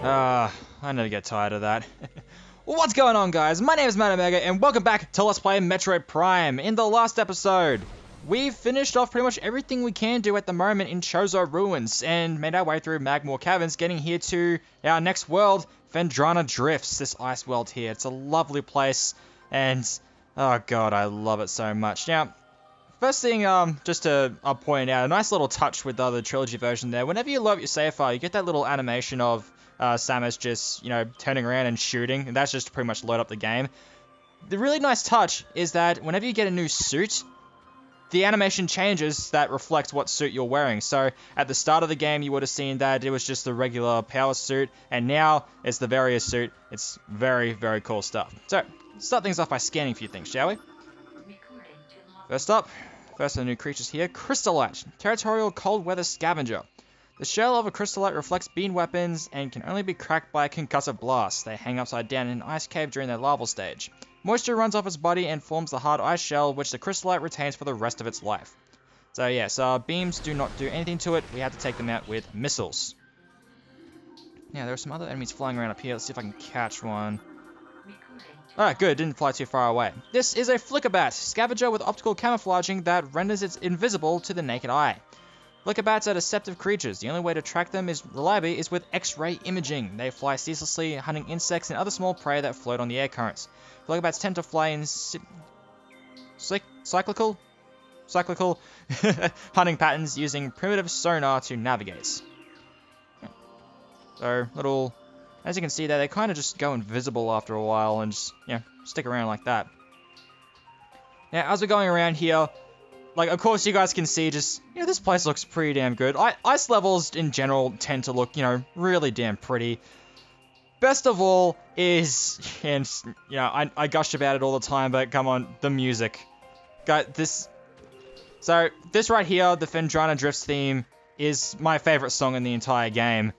I never get tired of that. What's going on, guys? My name is Matt Omega, and welcome back to Let's Play Metroid Prime. In the last episode, we finished off pretty much everything we can do at the moment in Chozo Ruins, and made our way through Magmoor Caverns, getting here to our next world, Phendrana Drifts, this ice world here. It's a lovely place, and oh god, I love it so much. Now, first thing, just to point out, a nice little touch with the other trilogy version there. Whenever you load your save file, you get that little animation of Samus just, turning around and shooting, and that's just to pretty much load up the game. The really nice touch is that whenever you get a new suit, the animation changes that reflects what suit you're wearing. So at the start of the game, you would have seen that it was just the regular power suit, and now it's the various suit. It's very, very cool stuff. So, let's start things off by scanning a few things, shall we? First up, first of the new creatures here, Crystallite, territorial cold weather scavenger. The shell of a crystallite reflects beam weapons and can only be cracked by a concussive blast. They hang upside down in an ice cave during their larval stage. Moisture runs off its body and forms the hard ice shell, which the crystallite retains for the rest of its life. So yes, beams do not do anything to it. We have to take them out with missiles. Now, there are some other enemies flying around up here. Let's see if I can catch one. Alright, good. Didn't fly too far away. This is a flickerbat, scavenger with optical camouflaging that renders it invisible to the naked eye. Flickerbats are deceptive creatures. The only way to track them reliably is with X-ray imaging. They fly ceaselessly, hunting insects and other small prey that float on the air currents. Flickerbats tend to fly in cyclical hunting patterns using primitive sonar to navigate. So, as you can see there, they kind of just go invisible after a while and just, stick around like that. Now, as we're going around here, of course, you guys can see just, this place looks pretty damn good. Ice levels in general tend to look, really damn pretty. Best of all is, and, I gush about it all the time, but come on, the music. This right here, the Phendrana Drifts theme, is my favorite song in the entire game.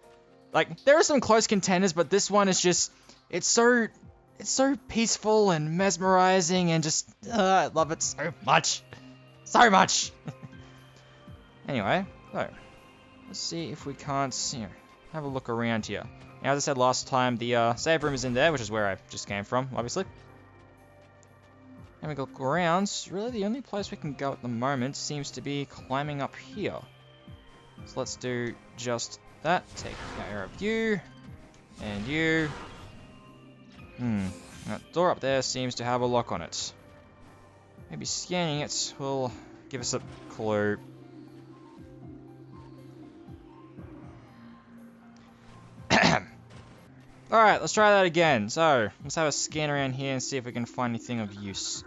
There are some close contenders, but this one is just, it's so peaceful and mesmerizing, and just, I love it so much. So much! Anyway, so, let's see if we can't, have a look around here. Now, as I said last time, the save room is in there, which is where I just came from, obviously. And we look around. Really, the only place we can go at the moment seems to be climbing up here. So let's do just that. Take care of you. And you. That door up there seems to have a lock on it. Maybe scanning it will give us a clue. Alright, let's try that again. So, let's have a scan around here and see if we can find anything of use.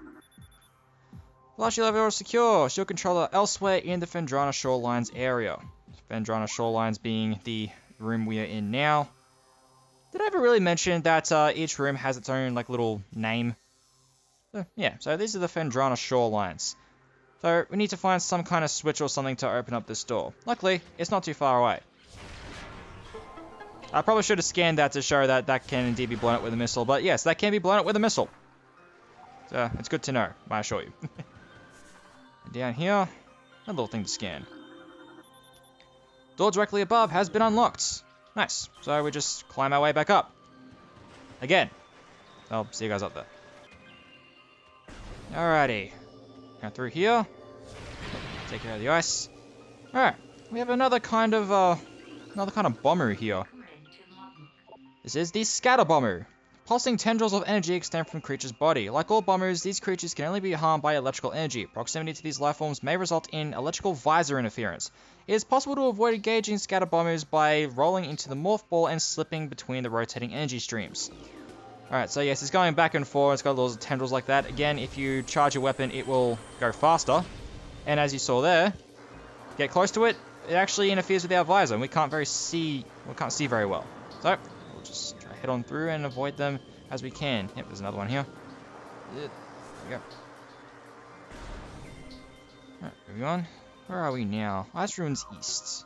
Largely level secure. Shield controller elsewhere in the Phendrana Shorelines area. Phendrana Shorelines being the room we are in now. Did I ever really mention that each room has its own, little name? So these are the Phendrana Shorelines. So we need to find some kind of switch or something to open up this door. Luckily, it's not too far away. I probably should have scanned that to show that that can indeed be blown up with a missile, but yes, that can be blown up with a missile. So it's good to know, I assure you. Down here, a little thing to scan. Door directly above has been unlocked. Nice. So we just climb our way back up. Again. I'll see you guys up there. Alrighty. Go through here. Take care of the ice. Alright. We have another kind of bomber here. This is the scatter bomber. Pulsing tendrils of energy extend from the creature's body. Like all bombers, these creatures can only be harmed by electrical energy. Proximity to these lifeforms may result in electrical visor interference. It is possible to avoid engaging scatter bombers by rolling into the morph ball and slipping between the rotating energy streams. Alright, so yes, it's going back and forth. It's got little tendrils like that. Again, if you charge your weapon, it will go faster. And as you saw there, get close to it, it actually interferes with our visor, and we can't see very well. So, we'll just try to head on through and avoid them as we can. Yep, there's another one here. There we go. Alright, moving on. Where are we now? Ice Ruins East.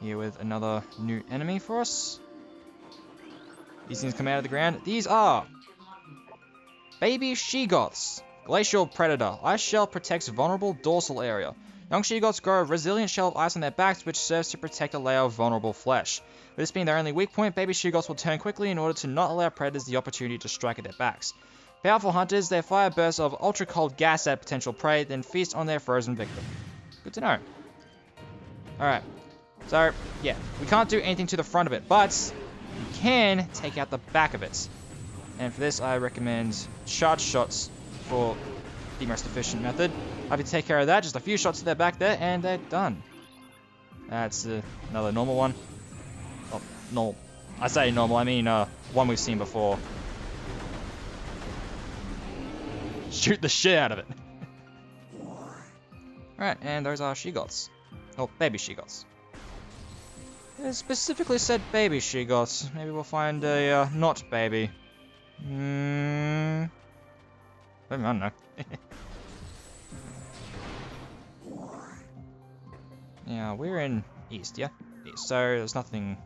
Here with another new enemy for us. These things come out of the ground. These are baby she-goths. Glacial Predator. Ice Shell protects vulnerable dorsal area. Young she-goats grow a resilient shell of ice on their backs, which serves to protect a layer of vulnerable flesh. With this being their only weak point, baby she-goats will turn quickly in order to not allow predators the opportunity to strike at their backs. Powerful hunters, their fire bursts of ultra-cold gas at potential prey, then feast on their frozen victim. Good to know. Alright. So, yeah, we can't do anything to the front of it, but we can take out the back of it. And for this, I recommend charge shots for the most efficient method. I can take care of that, just a few shots to their back there, and they're done. That's another normal one. Oh, normal. I say normal, I mean one we've seen before. Shoot the shit out of it. Alright, and those are she-goats. Oh, baby she-goats. It specifically said baby she-goats. Maybe we'll find a not baby. I don't know. Yeah, we're in east, yeah? East, so there's nothing...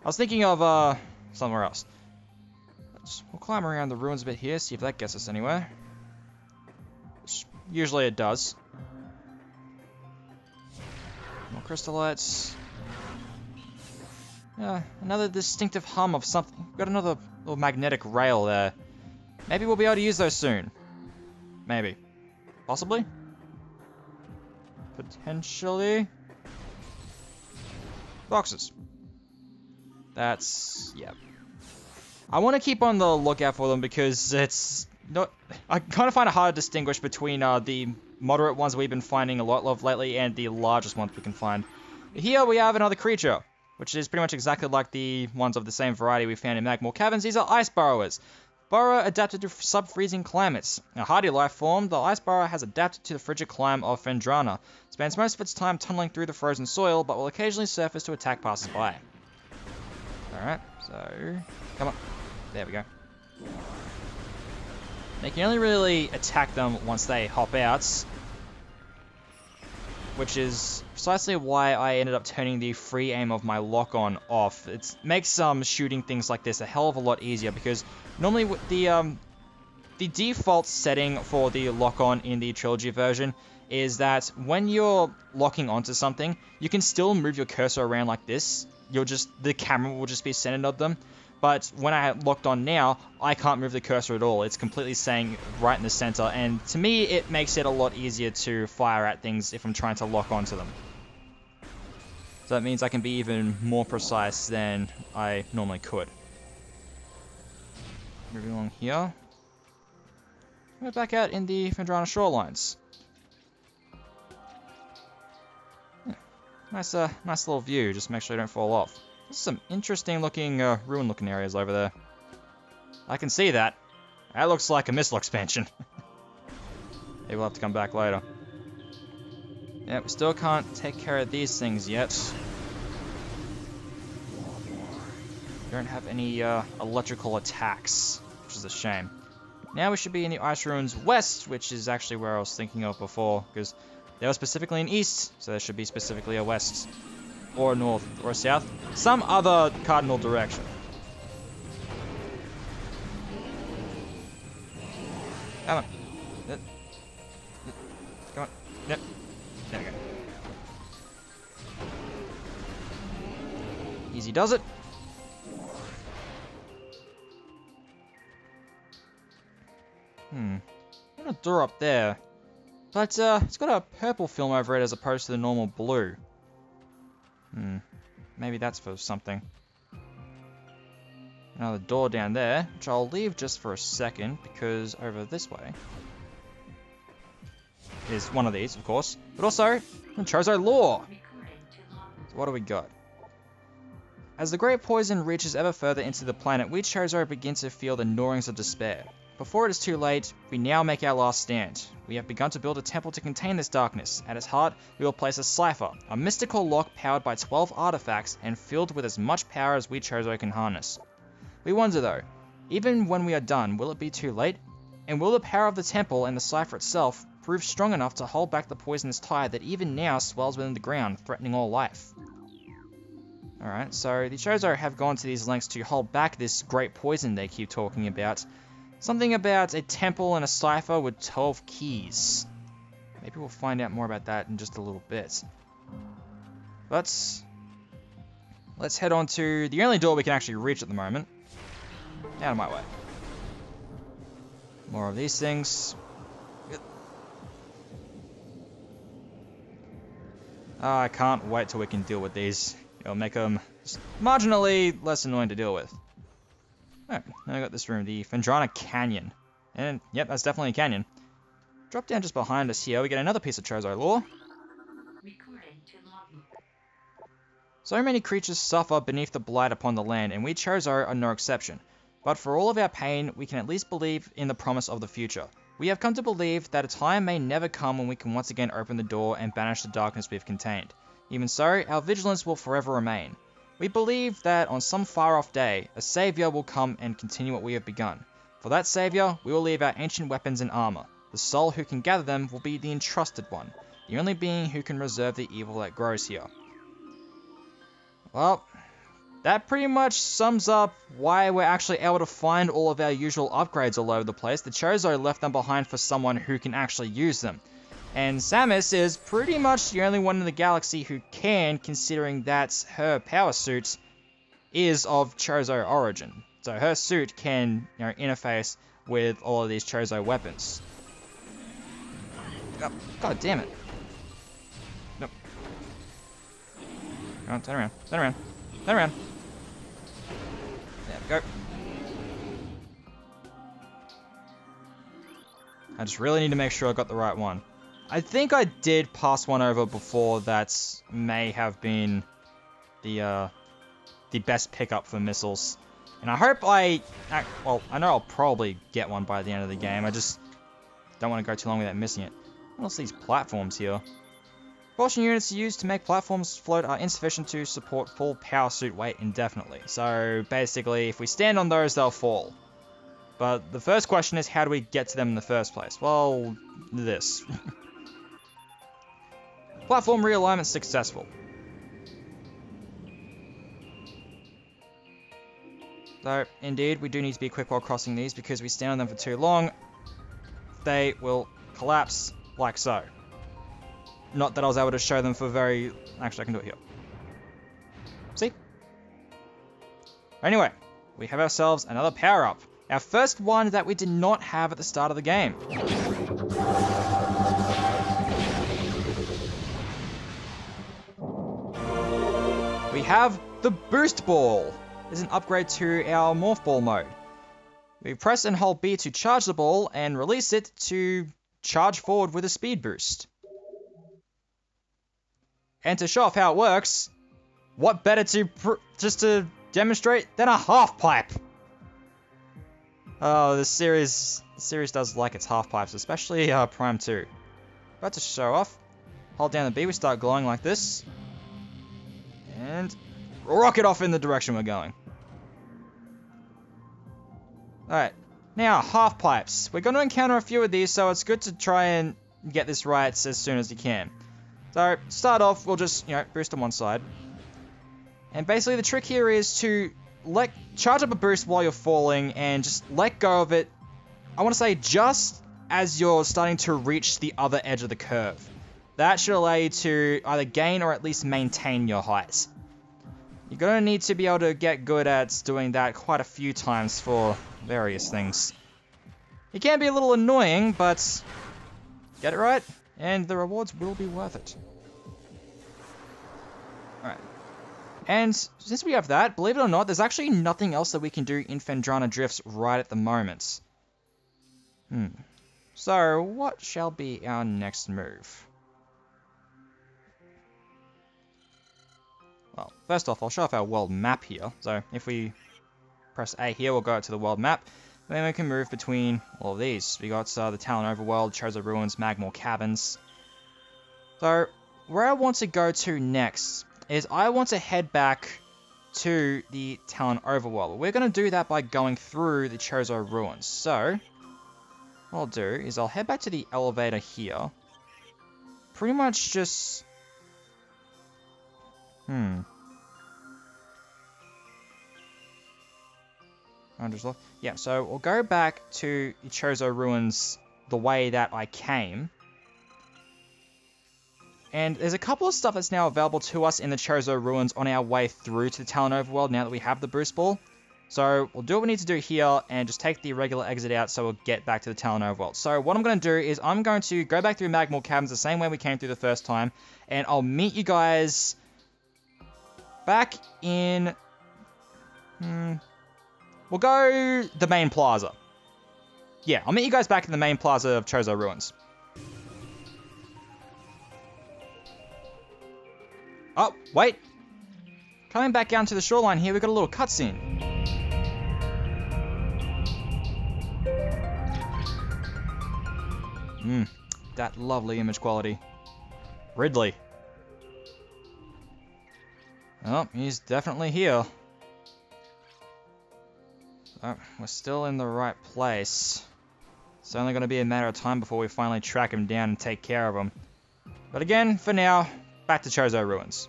I was thinking of somewhere else. We'll climb around the ruins a bit here, see if that gets us anywhere. Which usually it does. More crystallites. Yeah, another distinctive hum of something. We've got another little magnetic rail there. Maybe we'll be able to use those soon. Maybe. Possibly? Potentially. Boxes. That's... yeah. I want to keep on the lookout for them because it's not... I kind of find it hard to distinguish between the moderate ones we've been finding a lot of lately and the largest ones we can find. Here we have another creature, which is pretty much exactly like the ones of the same variety we found in Magmore Caverns. These are ice burrowers. Burrower adapted to sub-freezing climates. A hardy life form, the ice burrower has adapted to the frigid climate of Phendrana. Spends most of its time tunneling through the frozen soil, but will occasionally surface to attack passers-by. Alright, so... come on. There we go. They can only really attack them once they hop out, which is precisely why I ended up turning the free aim of my lock-on off. It makes shooting things like this a hell of a lot easier, because normally the default setting for the lock-on in the trilogy version is that when you're locking onto something, you can still move your cursor around like this. The camera will just be centered on them. But when I locked on now, I can't move the cursor at all. It's completely staying right in the center, and to me, it makes it a lot easier to fire at things if I'm trying to lock onto them. So that means I can be even more precise than I normally could. Moving along here. We're back out in the Phendrana shorelines. Yeah. Nice little view, just make sure you don't fall off. There's some interesting looking, ruin looking areas over there. I can see that. That looks like a missile expansion. Maybe we'll have to come back later. Yeah, we still can't take care of these things yet. We don't have any, electrical attacks, which is a shame. Now we should be in the ice ruins west, which is actually where I was thinking of before, because they were specifically in east, so there should be specifically a west. Or north, or south. Some other cardinal direction. Come on. Come on. Yep. There we go. Easy does it. Got a door up there. But, it's got a purple film over it as opposed to the normal blue. Maybe that's for something. Another door down there, which I'll leave just for a second, because over this way is one of these, of course. But also, Chozo lore! So what do we got? As the great poison reaches ever further into the planet, we Chozo begin to feel the gnawings of despair. Before it is too late, we now make our last stand. We have begun to build a temple to contain this darkness. At its heart, we will place a cipher, a mystical lock powered by 12 artifacts and filled with as much power as we Chozo can harness. We wonder though, even when we are done, will it be too late? And will the power of the temple and the cipher itself prove strong enough to hold back the poisonous tide that even now swells within the ground, threatening all life? Alright, so the Chozo have gone to these lengths to hold back this great poison they keep talking about. Something about a temple and a cipher with 12 keys. maybe we'll find out more about that in just a little bit. Let's head on to the only door we can actually reach at the moment. Out of my way. More of these things. I can't wait till we can deal with these. It'll make them marginally less annoying to deal with. Alright, now I got this room, the Phendrana Canyon. And, yep, that's definitely a canyon. Drop down just behind us here, we get another piece of Chozo lore. So many creatures suffer beneath the blight upon the land, and we Chozo are no exception. But for all of our pain, we can at least believe in the promise of the future. We have come to believe that a time may never come when we can once again open the door and banish the darkness we've contained. Even so, our vigilance will forever remain. We believe that on some far-off day, a saviour will come and continue what we have begun. For that saviour, we will leave our ancient weapons and armour. The soul who can gather them will be the entrusted one, the only being who can reserve the evil that grows here. Well, that pretty much sums up why we're actually able to find all of our usual upgrades all over the place. The Chozo left them behind for someone who can actually use them. And Samus is pretty much the only one in the galaxy who can, considering that her power suit is of Chozo origin. So her suit can, interface with all of these Chozo weapons. Oh, God damn it. Nope. Come on, turn around, turn around, turn around. There we go. I just really need to make sure I got the right one. I think I did pass one over before that may have been the best pickup for missiles. And I hope well, I know I'll probably get one by the end of the game. I just don't want to go too long without missing it. What's these platforms here? Propulsion units used to make platforms float are insufficient to support full power suit weight indefinitely. So basically, if we stand on those, they'll fall. But the first question is, how do we get to them in the first place? Well, this. Platform realignment successful. So, indeed, we do need to be quick while crossing these, because if we stand on them for too long, they will collapse like so. Not that I was able to show them for very... Actually, I can do it here. See? Anyway, we have ourselves another power-up. Our first one that we did not have at the start of the game. We have the Boost Ball. This is an upgrade to our Morph Ball mode. We press and hold B to charge the ball and release it to charge forward with a speed boost. And to show off how it works, what better just to demonstrate than a half pipe? Oh, the series does like its half pipes, especially Prime 2. About to show off. Hold down the B, we start glowing like this. And rocket off in the direction we're going. Alright, now half pipes. We're going to encounter a few of these, so it's good to try and get this right as soon as you can. So, start off, we'll just, boost on one side. And basically the trick here is to charge up a boost while you're falling and just let go of it, I want to say just as you're starting to reach the other edge of the curve. That should allow you to either gain or at least maintain your height. You're going to need to be able to get good at doing that quite a few times for various things. It can be a little annoying, but get it right, and the rewards will be worth it. Alright. And since we have that, believe it or not, there's actually nothing else that we can do in Phendrana Drifts right at the moment. So, what shall be our next move? Well, first off, I'll show off our world map here. So, if we press A here, we'll go out to the world map. Then we can move between all of these. We got the Talon Overworld, Chozo Ruins, Magmore Caverns. So, where I want to go to next is I want to head back to the Talon Overworld. We're going to do that by going through the Chozo Ruins. So, what I'll do is I'll head back to the elevator here. Pretty much just... Yeah, so we'll go back to the Chozo Ruins the way that I came. And there's a couple of stuff that's now available to us in the Chozo Ruins on our way through to the Talon Overworld now that we have the boost ball. So we'll do what we need to do here and just take the regular exit out so we'll get back to the Talon Overworld. So what I'm going to do is I'm going to go back through Magmore Caverns the same way we came through the first time. And I'll meet you guys back in... we'll go the main plaza. Yeah, I'll meet you guys back in the main plaza of Chozo Ruins. Oh, wait. Coming back down to the shoreline here, we've got a little cutscene. That lovely image quality. Ridley. Oh, he's definitely here. Oh, we're still in the right place. It's only going to be a matter of time before we finally track him down and take care of him. But again, for now, back to Chozo Ruins.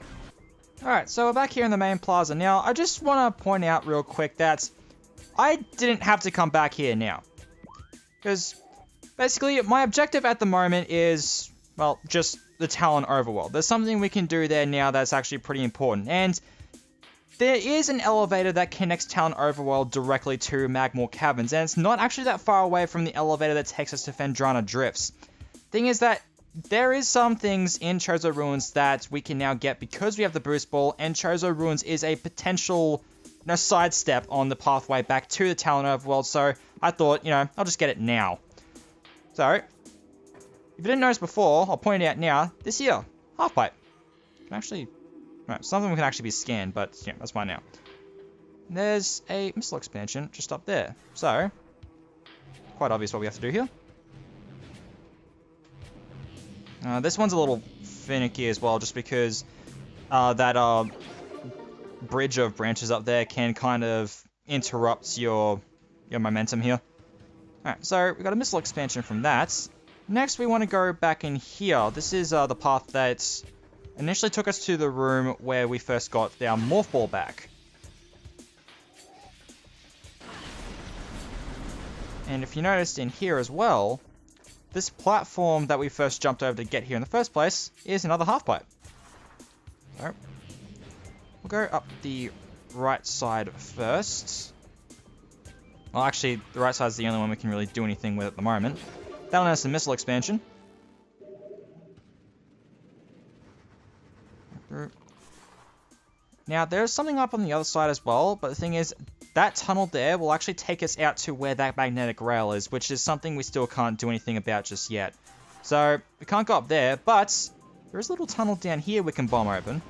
Alright, so we're back here in the main plaza. Now, I just want to point out real quick that I didn't have to come back here now. Because, basically, my objective at the moment is, well, just the Talon Overworld. There's something we can do there now that's actually pretty important. And there is an elevator that connects Talon Overworld directly to Magmore Caverns. And it's not actually that far away from the elevator that takes us to Phendrana Drifts. Thing is that there is some things in Chozo Ruins that we can now get because we have the boost ball, and Chozo Ruins is a potential, sidestep on the pathway back to the Talon Overworld, so I thought, I'll just get it now. So, if you didn't notice before, I'll point it out now, this here, half-pipe. Can actually, some of them can actually be scanned, but, that's fine now. There's a missile expansion just up there, so, quite obvious what we have to do here. This one's a little finicky as well, just because that bridge of branches up there can kind of interrupt your momentum here. Alright, so we got a missile expansion from that. Next, we want to go back in here. This is the path that initially took us to the room where we first got our Morph Ball back. And if you noticed in here as well, this platform that we first jumped over to get here in the first place is another half-pipe. So, we'll go up the right side first. Well, actually, the right side is the only one we can really do anything with at the moment. That one has some missile expansion. Now, there's something up on the other side as well, but the thing is, that tunnel there will actually take us out to where that magnetic rail is, which is something we still can't do anything about just yet. So, we can't go up there, but there is a little tunnel down here we can bomb open.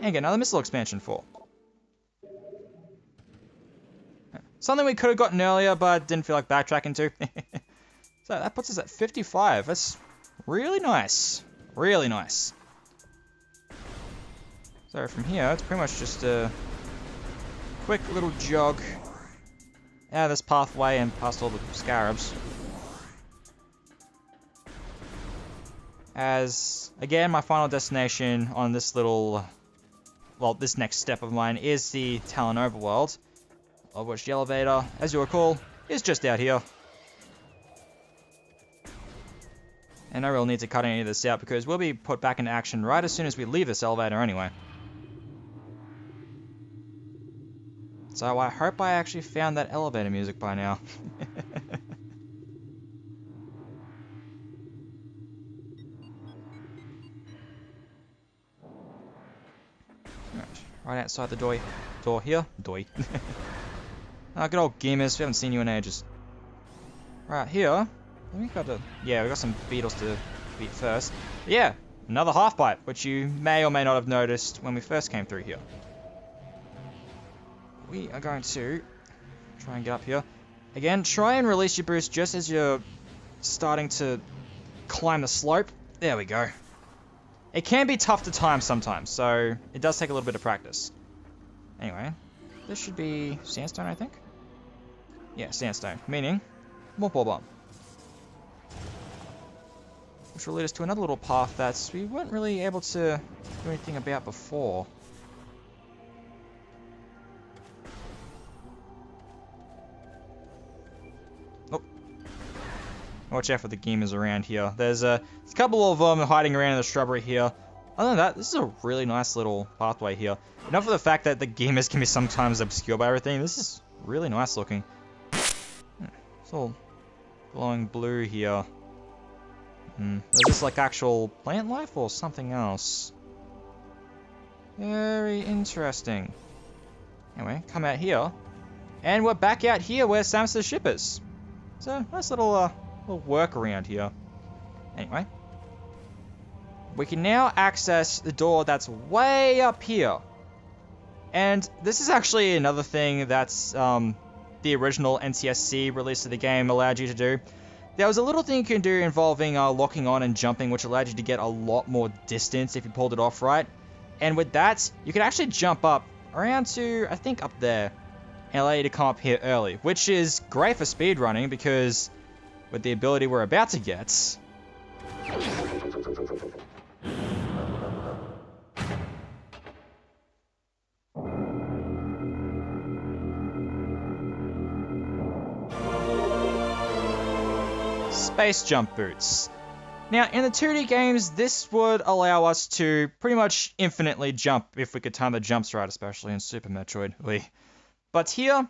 And get another missile expansion for. Something we could have gotten earlier, but didn't feel like backtracking to. So, that puts us at 55. That's really nice. Really nice. So, from here, it's pretty much just a quick little jog out of this pathway and past all the scarabs. As, again, my final destination on this little, well, this next step of mine is the Talon Overworld, of which the elevator, as you recall, is just out here. And no real need to cut any of this out because we'll be put back into action right as soon as we leave this elevator anyway. So I hope I actually found that elevator music by now. Right outside the door here. Good old gamers, we haven't seen you in ages. Right here, we got some beetles to beat first. But yeah, another half pipe, which you may or may not have noticed when we first came through here. We are going to try and get up here. Again, try and release your boost just as you're starting to climb the slope. There we go. It can be tough to time sometimes, so it does take a little bit of practice. Anyway, this should be sandstone, I think. Yeah, sandstone, meaning Morph Ball Bomb. Which will lead us to another little path that we weren't really able to do anything about before. Watch out for the gamers around here. There's a couple of them hiding around in the shrubbery here. Other than that, this is a really nice little pathway here. Enough for the fact that the gamers can be sometimes obscured by everything. This is really nice looking. It's all glowing blue here. Is this like actual plant life or something else? Very interesting. Anyway, come out here. And we're back out here where Samus's ship is. So, nice little work around here. Anyway. We can now access the door that's way up here. And this is actually another thing that's the original NTSC release of the game allowed you to do. There was a little thing you can do involving locking on and jumping, which allowed you to get a lot more distance if you pulled it off right. And with that, you could actually jump up around to, I think, up there, and allow you to come up here early, which is great for speedrunning because with the ability we're about to get... Space jump boots. Now, in the 2D games, this would allow us to pretty much infinitely jump if we could time the jumps right, especially in Super Metroid. But here,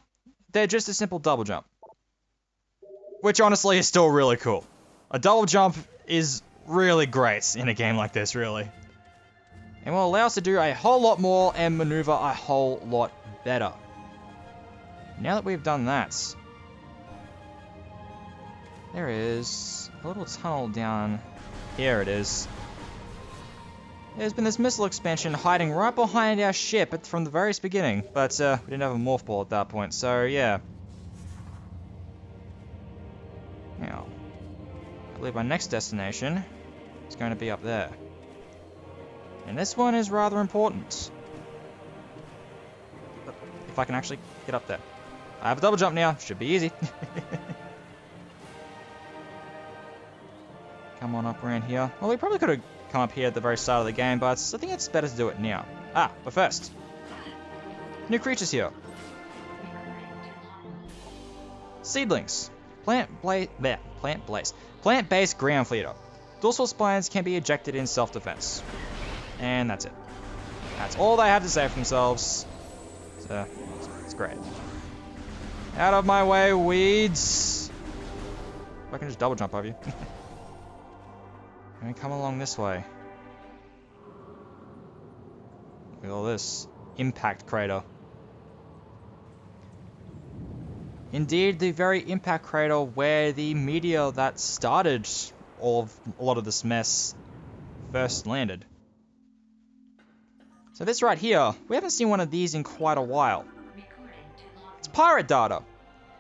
they're just a simple double jump. Which honestly is still really cool. A double jump is really great in a game like this, really. And will allow us to do a whole lot more and maneuver a whole lot better. Now that we've done that, there is a little tunnel down here. It is. There's been this missile expansion hiding right behind our ship from the very beginning, but we didn't have a morph ball at that point, so yeah. Now, I believe my next destination is going to be up there. And this one is rather important. If I can actually get up there. I have a double jump now, should be easy. Come on up around here. Well, we probably could have come up here at the very start of the game, but I think it's better to do it now. But first, new creatures here. Seedlings. Plant-based ground fleeter. Dorsal spines can be ejected in self-defense. And that's it. That's all they have to say for themselves. So, it's great. Out of my way, weeds. If I can just double jump over you. And come along this way. Look at all this. Impact crater. Indeed, the very impact crater where the meteor that started a lot of this mess first landed. So this right here, we haven't seen one of these in quite a while. It's pirate data.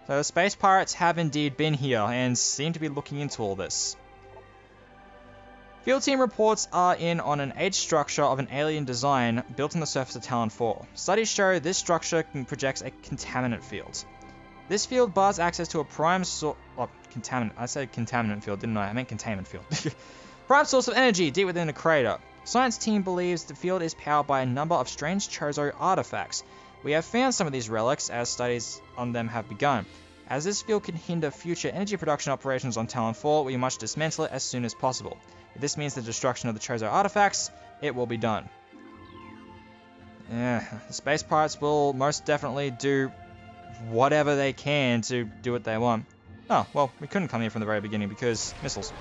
So the space pirates have indeed been here and seem to be looking into all this. Field team reports are in on an age structure of an alien design built on the surface of Talon 4. Studies show this structure projects a contaminant field. This field bars access to a prime source... Oh, contaminant. I said contaminant field, didn't I? I meant containment field. Prime source of energy deep within the crater. Science team believes the field is powered by a number of strange Chozo artifacts. We have found some of these relics as studies on them have begun. As this field can hinder future energy production operations on Talon 4, we must dismantle it as soon as possible. If this means the destruction of the Chozo artifacts, it will be done. Yeah, the space pirates will most definitely do whatever they can to do what they want. Oh, well, we couldn't come here from the very beginning because missiles.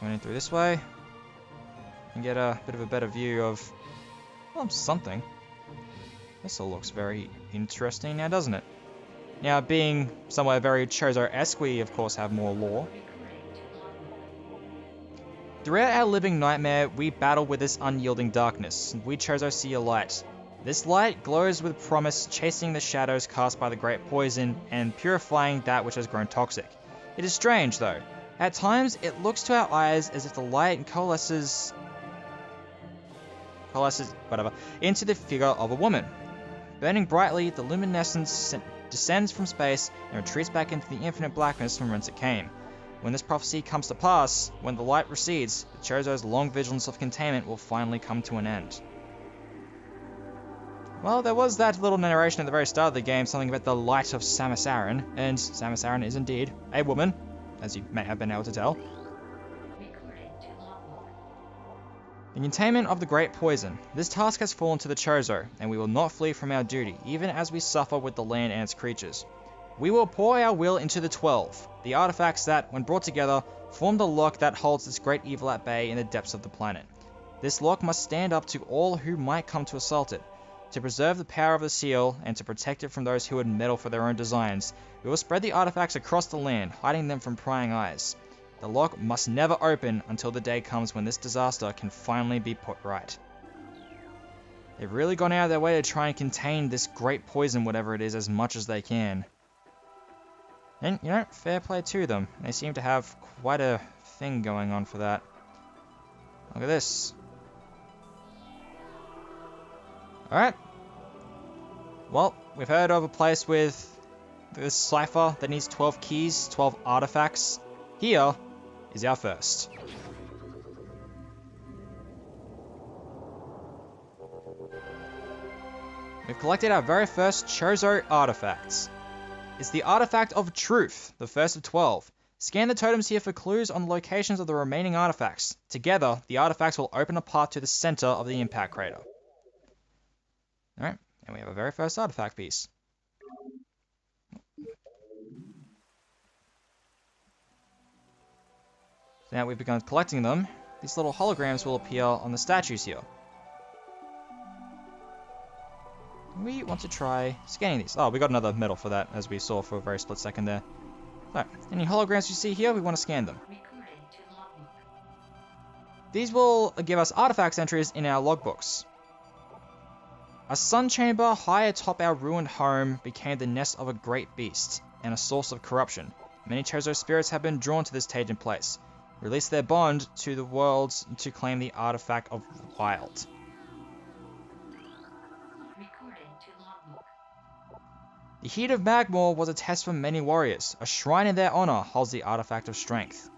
Going in through this way and get a bit of a better view of, well, something. This all looks very interesting now, doesn't it? Now, being somewhere very Chozo-esque, we of course have more lore. Throughout our living nightmare, we battle with this unyielding darkness. We Chozo see a light. This light glows with promise, chasing the shadows cast by the great poison and purifying that which has grown toxic. It is strange, though. At times, it looks to our eyes as if the light coalesces into the figure of a woman. Burning brightly, the luminescence descends from space and retreats back into the infinite blackness from whence it came. When this prophecy comes to pass, when the light recedes, the Chozo's long vigilance of containment will finally come to an end. Well, there was that little narration at the very start of the game, something about the light of Samus Aran, and Samus Aran is indeed a woman, as you may have been able to tell. The containment of the Great Poison. This task has fallen to the Chozo, and we will not flee from our duty, even as we suffer with the land and its creatures. We will pour our will into the 12, the artifacts that, when brought together, form the lock that holds this great evil at bay in the depths of the planet. This lock must stand up to all who might come to assault it. To preserve the power of the seal, and to protect it from those who would meddle for their own designs, we will spread the artifacts across the land, hiding them from prying eyes. The lock must never open until the day comes when this disaster can finally be put right. They've really gone out of their way to try and contain this great poison, whatever it is, as much as they can. And, you know, fair play to them. They seem to have quite a thing going on for that. Look at this. Alright. Well, we've heard of a place with this cipher that needs 12 keys, 12 artifacts. Here is our first. We've collected our very first Chozo artifacts. It's the Artifact of Truth, the first of 12. Scan the totems here for clues on the locations of the remaining artifacts. Together, the artifacts will open a path to the center of the impact crater. Alright, and we have a very first artifact piece. So now we've begun collecting them. These little holograms will appear on the statues here. We want to try scanning these. Oh, we got another medal for that, as we saw for a very split second there. So, any holograms you see here, we want to scan them. These will give us artifacts entries in our logbooks. A sun chamber high atop our ruined home became the nest of a great beast, and a source of corruption. Many Chozo spirits have been drawn to this tainted place. Release their bond to the worlds to claim the artifact of Wild. The Heat of Magmor was a test for many warriors. A shrine in their honor holds the artifact of strength.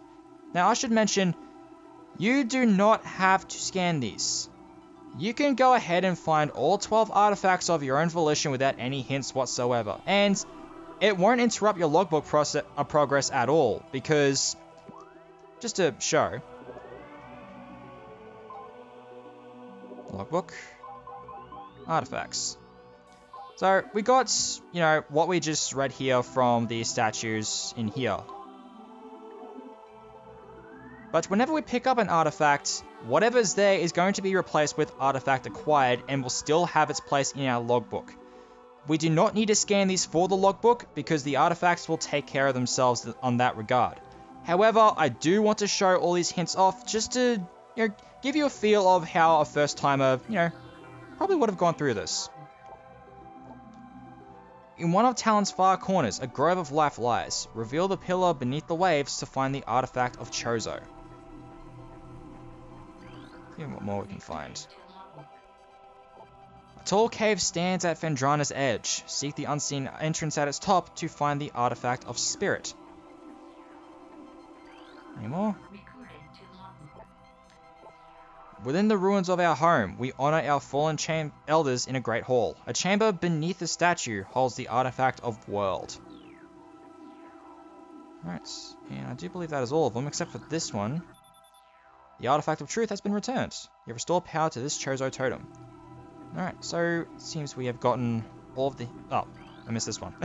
Now I should mention, you do not have to scan these. You can go ahead and find all 12 artifacts of your own volition without any hints whatsoever. And it won't interrupt your logbook progress at all, because, just to show, logbook, artifacts. So we got, you know, what we just read here from the statues in here. But whenever we pick up an artifact, whatever's there is going to be replaced with artifact acquired and will still have its place in our logbook. We do not need to scan these for the logbook because the artifacts will take care of themselves on that regard. However, I do want to show all these hints off just to, you know, give you a feel of how a first timer, you know, probably would have gone through this. In one of Talon's far corners, a grove of life lies. Reveal the pillar beneath the waves to find the artifact of Chozo. See what more we can find. A tall cave stands at Phendrana's edge. Seek the unseen entrance at its top to find the artifact of Spirit. Any more? Within the ruins of our home, we honor our fallen elders in a great hall. A chamber beneath the statue holds the artifact of World. Alright, and I do believe that is all of them, except for this one. The artifact of truth has been returned. You restore power to this Chozo totem. Alright, so it seems we have gotten all of the... Oh, I missed this one.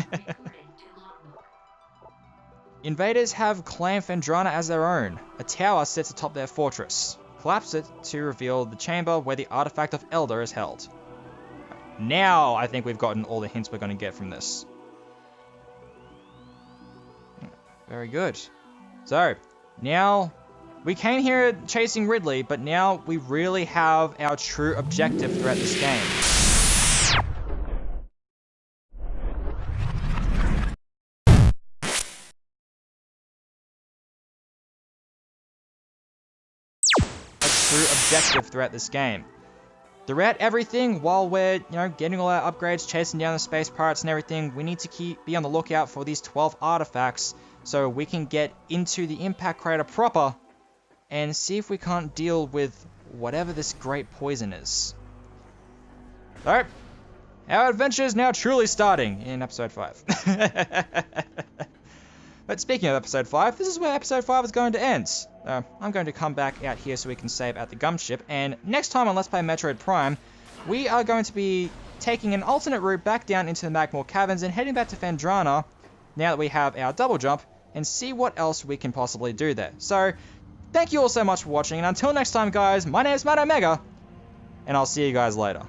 Invaders have claimed Phendrana as their own. A tower sits atop their fortress. Collapse it to reveal the chamber where the artifact of Elder is held. Now I think we've gotten all the hints we're going to get from this. Very good. So, now we came here chasing Ridley, but now we really have our true objective throughout this game. Objective throughout this game. Throughout everything, while we're, you know, getting all our upgrades, chasing down the space pirates and everything, we need to be on the lookout for these 12 artifacts so we can get into the impact crater proper and see if we can't deal with whatever this great poison is. So, Our adventure is now truly starting in episode 5. But speaking of episode 5, this is where episode 5 is going to end. I'm going to come back out here so we can save at the gum ship, and next time on Let's Play Metroid Prime, we are going to be taking an alternate route back down into the Magmore Caverns and heading back to Phendrana, now that we have our double jump, and see what else we can possibly do there. So, thank you all so much for watching, and until next time guys, my name is Matt Omega, and I'll see you guys later.